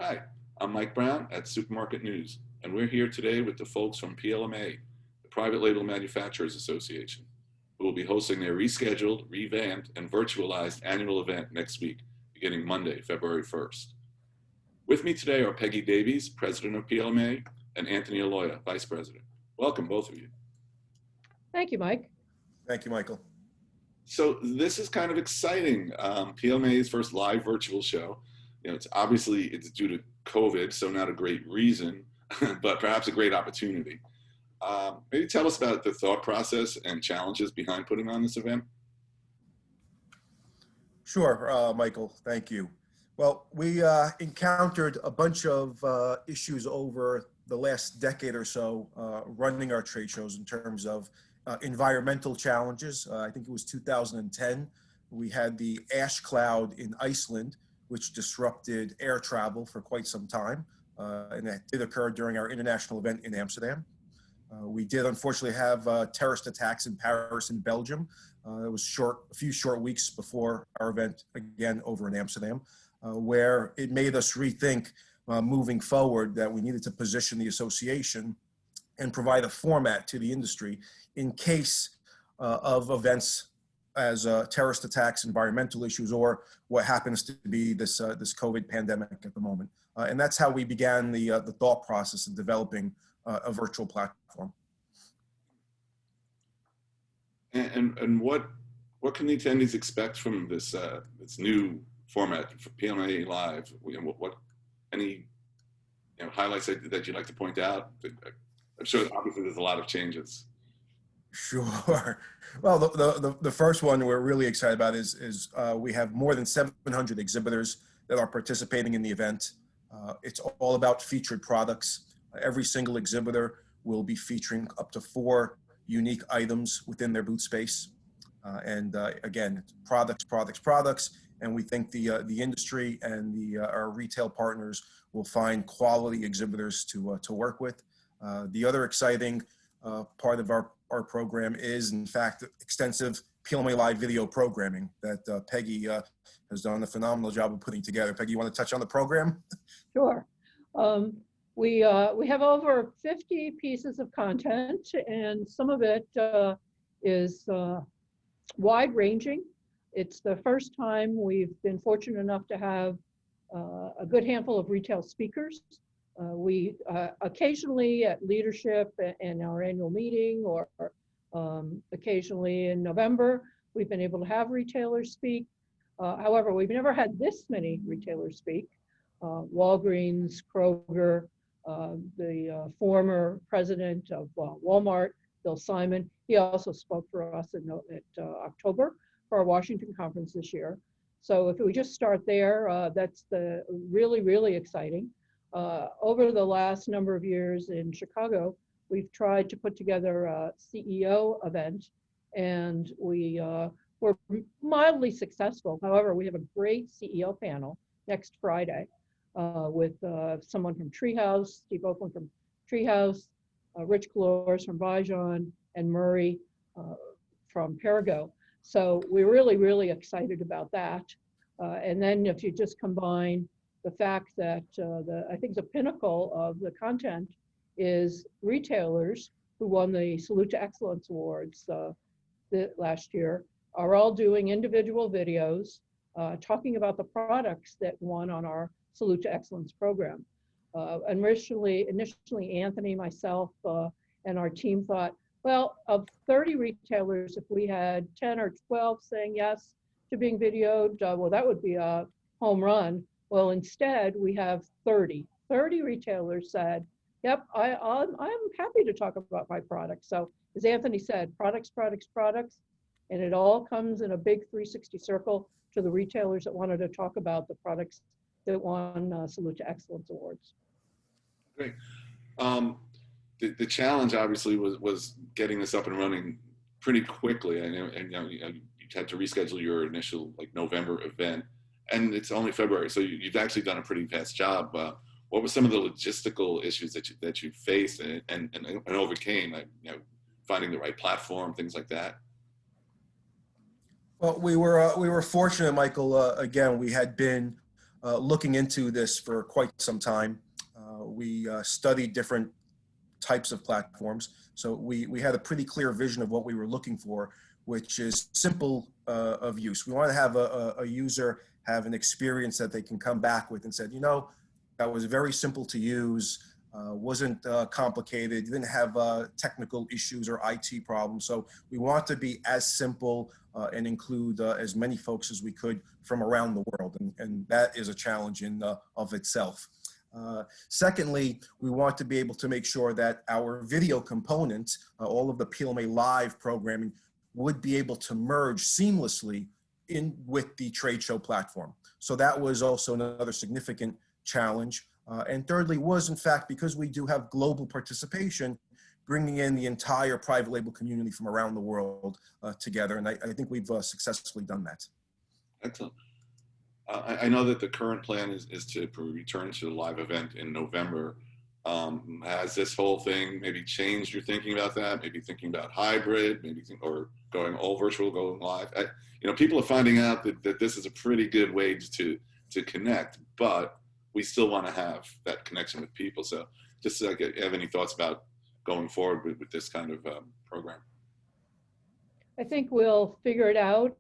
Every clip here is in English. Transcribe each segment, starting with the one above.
Hi, I'm Mike Brown at Supermarket News, and we're here today with the folks from PLMA, the Private Label Manufacturers Association, who will be hosting their rescheduled, revamped, and virtualized annual event next week, beginning Monday, February 1st. With me today are Peggy Davies, President of PLMA, and Anthony Aiola, Vice President. Welcome, both of you. Thank you, Mike. Thank you, Michael. So this is kind of exciting. PLMA's first live virtual show. It's obviously due to COVID, so not a great reason, but perhaps a great opportunity. Maybe tell us about the thought process and challenges behind putting on this event. Sure, Michael, thank you. Well, we encountered a bunch of issues over the last decade or so running our trade shows in terms of environmental challenges. I think it was 2010. We had the ash cloud in Iceland, which disrupted air travel for quite some time. And that did occur during our international event in Amsterdam. We did unfortunately have terrorist attacks in Paris and Belgium. It was a few short weeks before our event again over in Amsterdam, where it made us rethink moving forward that we needed to position the association and provide a format to the industry in case of events as terrorist attacks, environmental issues, or what happens to be this COVID pandemic at the moment. And that's how we began the thought process of developing a virtual platform. And what can the attendees expect from this this new format for PLMA Live? Any highlights that you'd like to point out? I'm sure obviously there's a lot of changes. Sure. Well, the first one we're really excited about is we have more than 700 exhibitors that are participating in the event. It's all about featured products. Every single exhibitor will be featuring up to 4 unique items within their booth space. And again, products. And we think the industry and our retail partners will find quality exhibitors to work with. The other exciting part of our program is, in fact, extensive PLMA Live video programming that Peggy has done a phenomenal job of putting together. Peggy, you want to touch on the program? Sure. We have over 50 pieces of content, and some of it is wide-ranging. It's the first time we've been fortunate enough to have a good handful of retail speakers. We occasionally at leadership and our annual meeting, or occasionally in November, we've been able to have retailers speak. However, we've never had this many retailers speak. Walgreens, Kroger, the former president of Walmart, Bill Simon, he also spoke for us in October for our Washington conference this year. So if we just start there, that's really exciting. Over the last number of years in Chicago, we've tried to put together a CEO event, and we were mildly successful. However, we have a great CEO panel next Friday with someone from Treehouse, Steve Oakland from Treehouse, Rich Colores from Vijon, and Murray from Perigo. So we're really excited about that. And then if you just combine the fact that I think the pinnacle of the content is retailers who won the Salute to Excellence Awards last year are all doing individual videos talking about the products that won on our Salute to Excellence program. Initially Anthony, myself, and our team thought, well, of 30 retailers, if we had 10 or 12 saying yes to being videoed, well, that would be a home run. Well, instead, we have 30 retailers said, yep, I'm happy to talk about my products. So as Anthony said, products, and it all comes in a big 360 circle to the retailers that wanted to talk about the products that won Salute to Excellence Awards. Great. The challenge obviously was getting this up and running pretty quickly. And you had to reschedule your initial November event. And it's only February, so you've actually done a pretty fast job. What were some of the logistical issues that you faced and overcame? Finding the right platform, things like that. Well, we were fortunate, Michael. Again, we had been looking into this for quite some time. We studied different types of platforms. So we had a pretty clear vision of what we were looking for, which is simple of use. We want to have a user have an experience that they can come back with and said, you know, that was very simple to use, wasn't complicated, didn't have technical issues or IT problems. So we want to be as simple and include as many folks as we could from around the world. And that is a challenge in of itself. Secondly, we want to be able to make sure that our video component, all of the PLMA live programming, would be able to merge seamlessly in with the trade show platform. So that was also another significant challenge. And thirdly was, in fact, because we do have global participation, bringing in the entire private label community from around the world together. And I think we've successfully done that. Excellent. I know that the current plan is to return to the live event in November. Has this whole thing maybe changed your thinking about that? Maybe thinking about hybrid, or going all virtual, going live? You know, people are finding out that this is a pretty good way to connect, but we still want to have that connection with people. So just like, have any thoughts about going forward with this kind of program? I think we'll figure it out.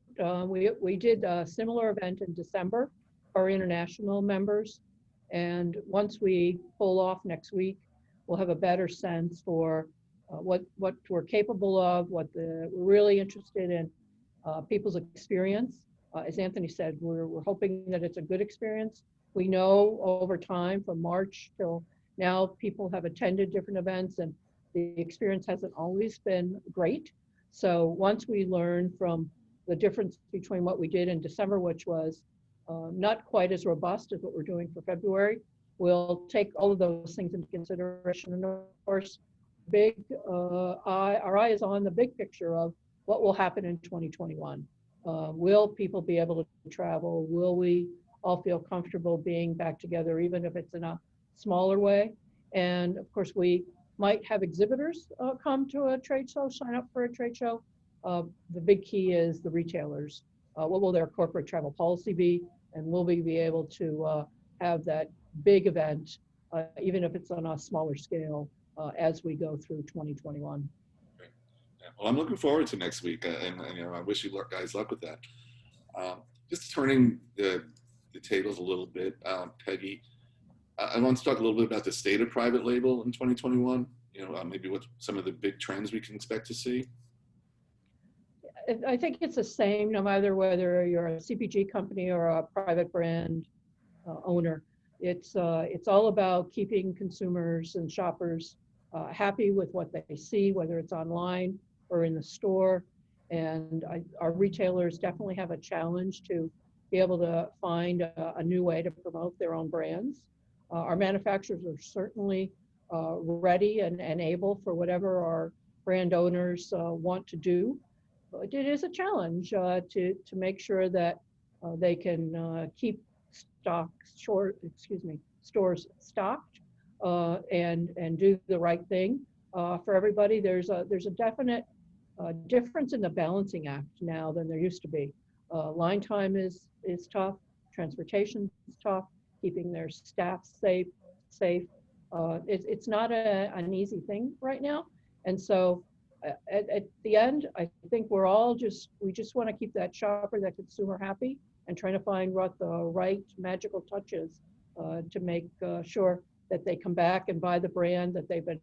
We did a similar event in December, our international members. And once we pull off next week, we'll have a better sense for what we're capable of, what we're really interested in, people's experience. As Anthony said, we're hoping that it's a good experience. We know over time from March till now, people have attended different events and the experience hasn't always been great. So once we learn from the difference between what we did in December, which was not quite as robust as what we're doing for February, we'll take all of those things into consideration. And of course, our eye is on the big picture of what will happen in 2021. Will people be able to travel? Will we all feel comfortable being back together, even if it's in a smaller way? And of course, we might have exhibitors come to a trade show, sign up for a trade show. The big key is the retailers. What will their corporate travel policy be? And will we be able to have that big event, even if it's on a smaller scale, as we go through 2021? Well, I'm looking forward to next week, and you know, I wish you guys luck with that. Just turning the tables a little bit, Peggy, I want to talk a little bit about the state of private label in 2021. You know, maybe what some of the big trends we can expect to see. I think it's the same, no matter whether you're a CPG company or a private brand owner. It's all about keeping consumers and shoppers happy with what they see, whether it's online or in the store. And our retailers definitely have a challenge to be able to find a new way to promote their own brands. Our manufacturers are certainly ready and able for whatever our brand owners want to do. But it is a challenge to make sure that they can keep stores stocked and do the right thing for everybody. There's a definite difference in the balancing act now than there used to be. Line time is tough, transportation is tough, keeping their staff safe. It's not an easy thing right now, and so at the end, I think we just want to keep that shopper, that consumer happy, and trying to find what the right magical touches to make sure that they come back and buy the brand that they've been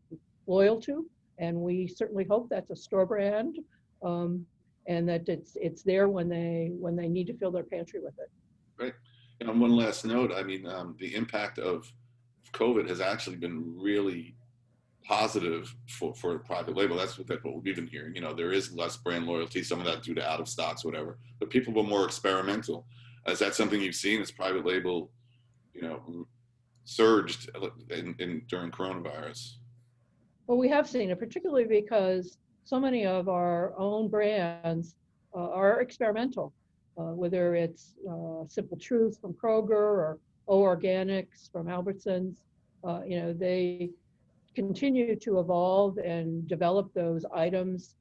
loyal to. And we certainly hope that's a store brand, and that it's there when they need to fill their pantry with it. Right. And on one last note, I mean, the impact of COVID has actually been really positive for private label. That's what we've been hearing. You know, there is less brand loyalty, some of that due to out of stocks, whatever. But people were more experimental. Is that something you've seen as private label, you know, surged during coronavirus? Well, we have seen it, particularly because so many of our own brands are experimental, whether it's Simple Truth from Kroger or O Organics from Albertsons. You know, they continue to evolve and develop those items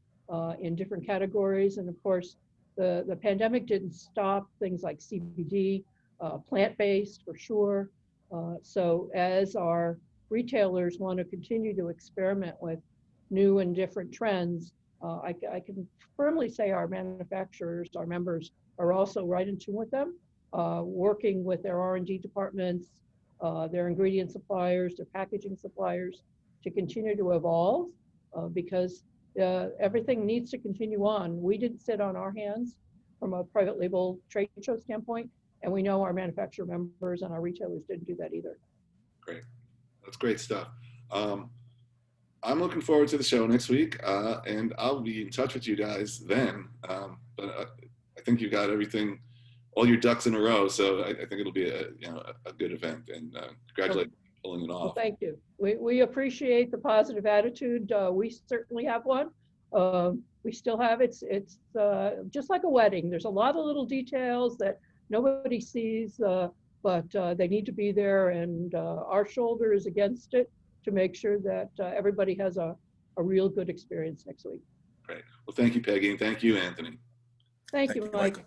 in different categories. And of course, the pandemic didn't stop things like CBD plant-based for sure. So as our retailers want to continue to experiment with new and different trends, I can firmly say our manufacturers, our members, are also right in tune with them, working with their R&D departments, their ingredient suppliers, their packaging suppliers, to continue to evolve, because everything needs to continue on. We didn't sit on our hands from a private label trade show standpoint, and we know our manufacturer members and our retailers didn't do that either. Great. That's great stuff. I'm looking forward to the show next week, and I'll be in touch with you guys then. But I think you got everything, all your ducks in a row, so I think it'll be a good event. And congratulations on pulling it off. Well, thank you. We appreciate the positive attitude. We certainly have one. We still have it's just like a wedding. There's a lot of little details that nobody sees, but they need to be there, and our shoulder is against it to make sure that everybody has a real good experience next week. Great. Well, thank you, Peggy, and thank you, Anthony. Thank you, Mike. Michael.